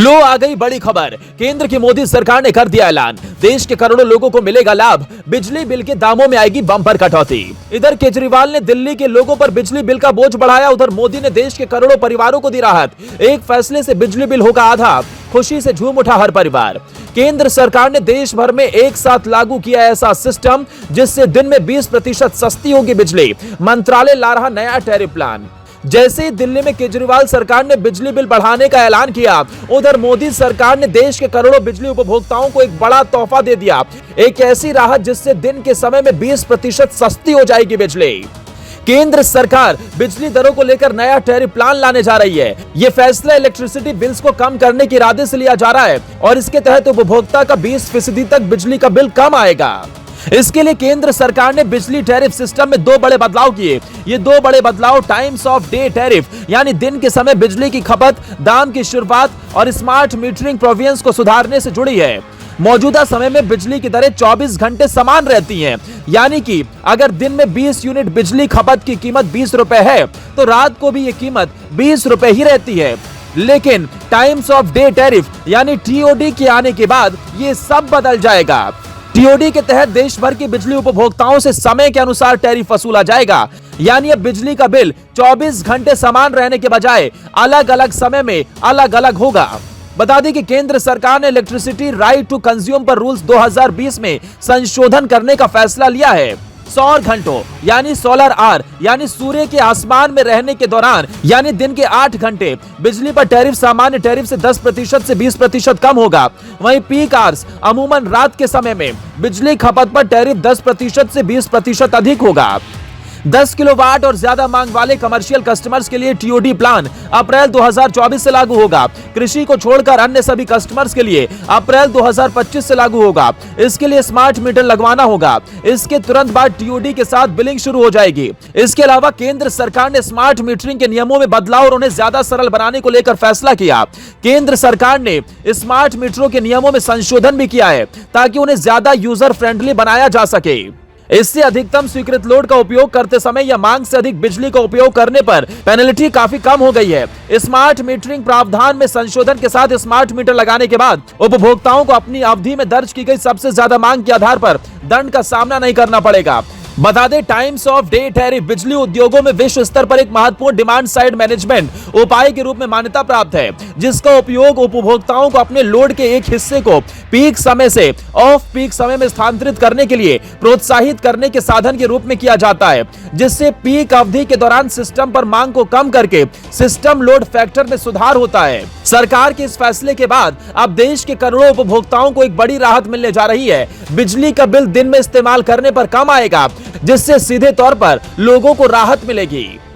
लो आ गई बड़ी खबर। केंद्र की मोदी सरकार ने कर दिया ऐलान, देश के करोड़ों लोगों को मिलेगा लाभ, बिजली बिल के दामों में आएगी बम्पर कटौती। इधर केजरीवाल ने दिल्ली के लोगों पर बिजली बिल का बोझ बढ़ाया, उधर मोदी ने देश के करोड़ों परिवारों को दी राहत। एक फैसले से बिजली बिल होगा आधा, खुशी से झूम उठा हर परिवार। केंद्र सरकार ने देश भर में एक साथ लागू किया ऐसा सिस्टम जिससे दिन में 20% सस्ती होगी बिजली। मंत्रालय ला रहा नया टैरिफ प्लान। जैसे ही दिल्ली में केजरीवाल सरकार ने बिजली बिल बढ़ाने का ऐलान किया, उधर मोदी सरकार ने देश के करोड़ों बिजली उपभोक्ताओं को एक बड़ा तोहफा दे दिया, एक ऐसी राहत जिससे दिन के समय में 20% सस्ती हो जाएगी बिजली। केंद्र सरकार बिजली दरों को लेकर नया टैरिफ प्लान लाने जा रही है। यह फैसला इलेक्ट्रिसिटी बिल्स को कम करने के इरादे से लिया जा रहा है और इसके तहत उपभोक्ता का 20% तक बिजली का बिल कम आएगा। इसके लिए केंद्र सरकार ने बिजली टैरिफ सिस्टम में दो बड़े बदलाव किए। ये दो बड़े बदलाव टाइम्स ऑफ डे टैरिफ यानी दिन के समय बिजली की खपत, दाम की शुरुआत और स्मार्ट मीटरिंग प्रोविजंस को सुधारने से जुड़ी है। मौजूदा समय में बिजली की दरें 24 घंटे समान रहती हैं, यानी कि अगर दिन में 20 यूनिट बिजली खपत की कीमत 20 रुपए है तो रात को भी ये कीमत 20 रुपए ही रहती है। लेकिन टाइम्स ऑफ डे टैरिफ यानी टीओडी के आने के बाद ये सब बदल जाएगा। टीओडी के तहत देश भर के बिजली उपभोक्ताओं से समय के अनुसार टैरिफ वसूला जाएगा, यानी अब बिजली का बिल 24 घंटे समान रहने के बजाय अलग अलग समय में अलग अलग होगा। बता दें कि केंद्र सरकार ने इलेक्ट्रिसिटी राइट टू कंज्यूम पर रूल्स 2020 में संशोधन करने का फैसला लिया है। सौर घंटों यानी सोलर आवर यानी सूर्य के आसमान में रहने के दौरान यानी दिन के 8 घंटे बिजली पर टैरिफ सामान्य टैरिफ से 10% से 20% कम होगा। वहीं पीक आवर्स अमूमन रात के समय में बिजली खपत पर टैरिफ 10% से 20% अधिक होगा। 10 किलोवाट और ज्यादा मांग वाले कमर्शियल कस्टमर्स के लिए टीओडी प्लान अप्रैल 2024 से लागू होगा। कृषि को छोड़कर अन्य सभी कस्टमर्स के लिए अप्रैल 2025 से लागू होगा। इसके लिए स्मार्ट मीटर लगवाना होगा। इसके तुरंत बाद टीओडी के साथ बिलिंग शुरू हो जाएगी। इसके अलावा केंद्र सरकार ने स्मार्ट मीटरिंग के नियमों में बदलाव और उन्हें ज्यादा सरल बनाने को लेकर फैसला किया। केंद्र सरकार ने स्मार्ट मीटरों के नियमों में संशोधन भी किया है ताकि उन्हें ज्यादा यूजर फ्रेंडली बनाया जा सके। इससे अधिकतम स्वीकृत लोड का उपयोग करते समय या मांग से अधिक बिजली का उपयोग करने पर पेनल्टी काफी कम हो गई है। स्मार्ट मीटरिंग प्रावधान में संशोधन के साथ स्मार्ट मीटर लगाने के बाद उपभोक्ताओं को अपनी अवधि में दर्ज की गई सबसे ज्यादा मांग के आधार पर दंड का सामना नहीं करना पड़ेगा। बता दें टाइम्स ऑफ डे टैरिफ बिजली उद्योगों में विश्व स्तर पर एक महत्वपूर्ण डिमांड साइड मैनेजमेंट उपाय के रूप में मान्यता प्राप्त है, जिसका उपयोग उपभोक्ताओं को अपने लोड के एक हिस्से को पीक समय से ऑफ पीक समय में स्थानांतरित करने के लिए प्रोत्साहित करने के साधन के रूप में किया जाता है, जिससे पीक अवधि के दौरान सिस्टम पर मांग को कम करके सिस्टम लोड फैक्टर में सुधार होता है। सरकार के इस फैसले के बाद अब देश के करोड़ों उपभोक्ताओं को एक बड़ी राहत मिलने जा रही है। बिजली का बिल दिन में इस्तेमाल करने पर कम आएगा, जिससे सीधे तौर पर लोगों को राहत मिलेगी।